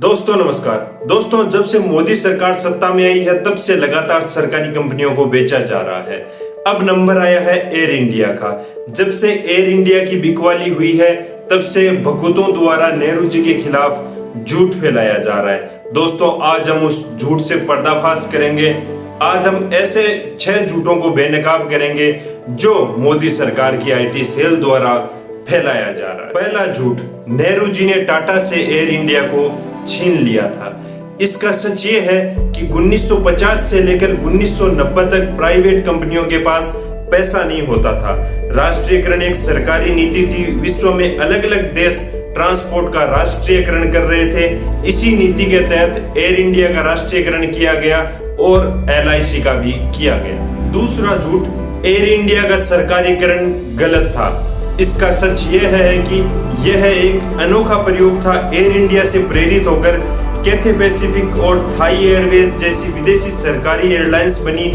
दोस्तों नमस्कार। दोस्तों जब से मोदी सरकार सत्ता में आई है तब से लगातार सरकारी कंपनियों को बेचा जा रहा है। अब नंबर आया है एयर इंडिया का। जब से एयर इंडिया की बिकवाली हुई है तब से भगतों द्वारा नेहरू जी के खिलाफ झूठ फैलाया जा रहा है। दोस्तों आज हम उस झूठ से पर्दाफाश करेंगे। आज हम ऐसे 6 झूठों को बेनकाब करेंगे जो मोदी सरकार की आईटी सेल द्वारा फैलाया जा रहा है। पहला झूठ, नेहरू जी ने टाटा से एयर इंडिया को छीन लिया था। इसका सच ये है कि 1950 से लेकर 1990 तक प्राइवेट कंपनियों के पास पैसा नहीं होता था। राष्ट्रीयकरण एक सरकारी नीति थी। विश्व में अलग अलग देश ट्रांसपोर्ट का राष्ट्रीयकरण कर रहे थे। इसी नीति के तहत एयर इंडिया का राष्ट्रीयकरण किया गया और LIC का भी किया गया। दूसरा झूठ, एयर इंडिया का सरकारीकरण गलत था। इसका सच यह है कि यह एक अनोखा प्रयोग था। एयर इंडिया से प्रेरित होकर कैथे पैसिफिक और थाई एयरवेज जैसी विदेशी सरकारी एयरलाइंस बनी।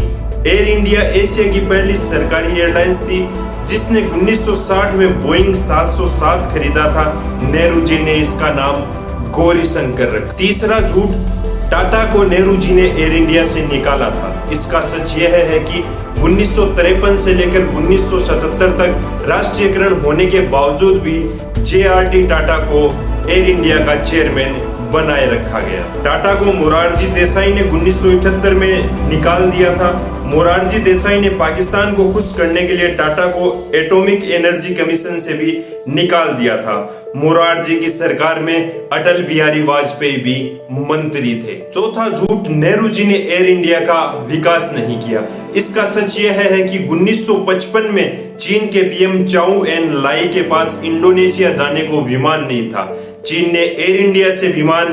एयर इंडिया एशिया की पहली सरकारी एयरलाइंस थी जिसने 1960 में बोइंग 707 खरीदा था। नेहरू जी ने इसका नाम गौरी शंकर रखा। तीसरा झूठ, टाटा को नेहरू जी ने एयर इंडिया से निकाला था। इसका सच यह है कि 1953 से लेकर 1977 तक राष्ट्रीयकरण होने के बावजूद भी JRD टाटा को एयर इंडिया का चेयरमैन बनाए रखा गया। टाटा को मोरारजी देसाई ने 1978 में निकाल दिया था। मोरारजी देसाई ने पाकिस्तान को खुश करने के लिए टाटा को एटॉमिक एनर्जी कमीशन से भी निकाल दिया था। मोरारजी की सरकार में अटल बिहारी वाजपेयी भी मंत्री थे। चौथा झूठ, नेहरू जी ने एयर इंडिया का विकास नहीं किया। इसका सच यह है कि 1955 में चीन के PM चाउ एन लाई के पास इंडोनेशिया जाने को विमान नहीं था। चीन ने एयर इंडिया से विमान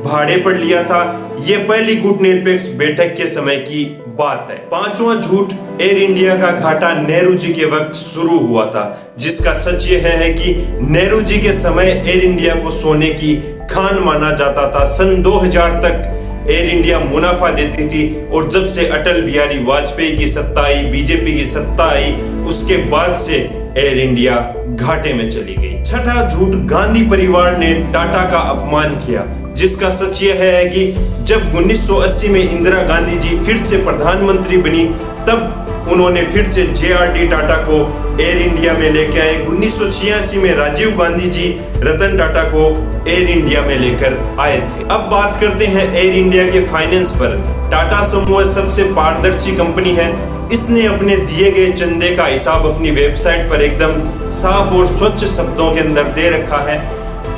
भाड़े पर लिया था। यह पहली गुटनिरपेक्ष बैठक के समय की बात है। पांचवा झूठ, एयर इंडिया का घाटा नेहरू जी के वक्त शुरू हुआ था। जिसका सच यह है कि नेहरू जी के समय एयर इंडिया को सोने की खान माना जाता था। सन 2000 तक एयर इंडिया मुनाफा देती थी और जब से अटल बिहारी वाजपेयी की सत्ता आई, बीजेपी की सत्ता आई, उसके बाद से एयर इंडिया घाटे में चली गई। छठा झूठ, गांधी परिवार ने टाटा का अपमान किया। जिसका सच यह है कि जब 1980 में इंदिरा गांधी जी फिर से प्रधानमंत्री बनी तब उन्होंने फिर से JRD टाटा को एयर इंडिया में लेकर आए। 1986 में राजीव गांधी जी रतन टाटा को एयर इंडिया में लेकर आए थे। अब बात करते हैं एयर इंडिया के फाइनेंस पर। टाटा समूह सबसे पारदर्शी कंपनी है। इसने अपने दिए गए चंदे का हिसाब अपनी वेबसाइट पर एकदम साफ और स्वच्छ शब्दों के अंदर दे रखा है।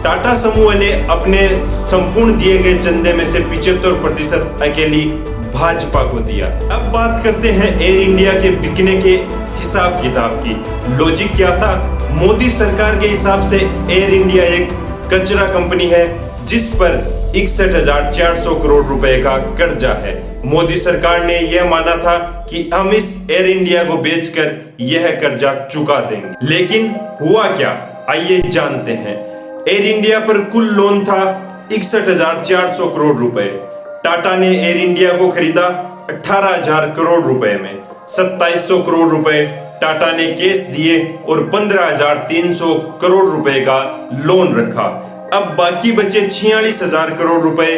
टाटा समूह ने अपने संपूर्ण दिए गए चंदे में से 75% अकेली भाजपा को दिया। अब बात करते हैं एयर इंडिया के बिकने के हिसाब किताब की। लॉजिक क्या था? मोदी सरकार के हिसाब से एयर इंडिया एक कचरा कंपनी है जिस पर 61,400 करोड़ रुपए का कर्जा है। मोदी सरकार ने यह माना था कि हम इस एयर इंडिया को बेचकर यह कर्जा चुका देंगे। लेकिन हुआ क्या, आइए जानते हैं। एयर इंडिया पर कुल लोन था 61,400 करोड़ रुपए। टाटा ने एयर इंडिया को खरीदा 18,000 करोड़ रुपए में। 2700 करोड़ रुपए टाटा ने कैश दिए और 15,300 करोड़ रुपए का लोन रखा। अब बाकी बचे 46,000 करोड़ रुपए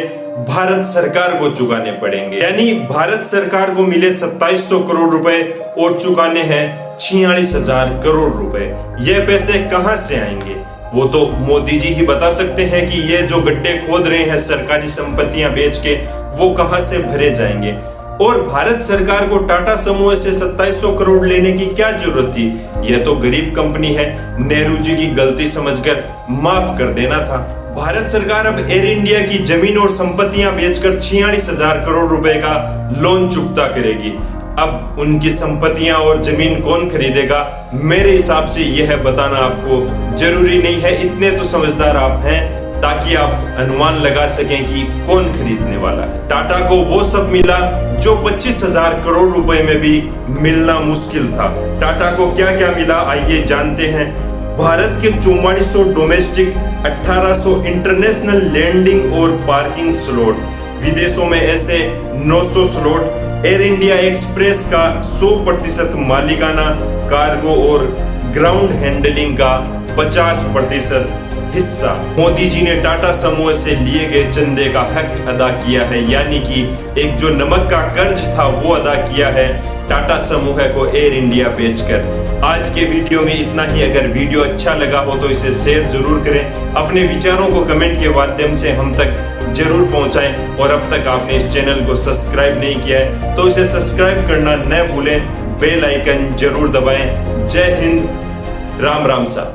भारत सरकार को चुकाने पड़ेंगे। यानी भारत सरकार को मिले 2700 करोड़ रुपए और चुकाने हैं 46,000 करोड़ रुपए। यह पैसे कहां से आएंगे वो तो मोदी जी ही बता सकते हैं कि ये जो गड्ढे खोद रहे हैं सरकारी संपत्तियां बेच के, वो कहां से भरे जाएंगे। और भारत सरकार को टाटा समूह से 2700 करोड़ लेने की क्या जरूरत थी? यह तो गरीब कंपनी है। नेहरू जी की गलती समझकर माफ कर देना था। भारत सरकार अब एयर इंडिया की जमीन और संपत्तियां बेचकर 46,000 करोड़ रुपए का लोन चुकता करेगी। अब उनकी संपत्तियां और जमीन कौन खरीदेगा? मेरे हिसाब से यह बताना आपको जरूरी नहीं है। इतने तो समझदार आप हैं ताकि आप अनुमान लगा सकें कि कौन खरीदने वाला है। टाटा को वो सब मिला जो 25,000 करोड़ रुपए में भी मिलना मुश्किल था। टाटा को क्या क्या मिला आइए जानते हैं। भारत के 4400 डोमेस्टिक, 1800 इंटरनेशनल लैंडिंग और पार्किंग स्लॉट, विदेशों में ऐसे 900 स्लॉट। एयर इंडिया एक्सप्रेस का 100% मालिकाना, कार्गो और ग्राउंड हैंडलिंग का 50% हिस्सा। मोदी जी ने टाटा समूह से लिए गए चंदे का हक अदा किया है, यानी कि एक जो नमक का कर्ज था वो अदा किया है टाटा समूह को एयर इंडिया बेचकर। आज के वीडियो में इतना ही। अगर वीडियो अच्छा लगा हो तो इसे शेयर जरूर करें, अपने विचारों को कमेंट के माध्यम से हम तक जरूर पहुंचाएं, और अब तक आपने इस चैनल को सब्सक्राइब नहीं किया है तो इसे सब्सक्राइब करना न भूलें, बेल आइकन जरूर दबाएं। जय हिंद, राम राम सा।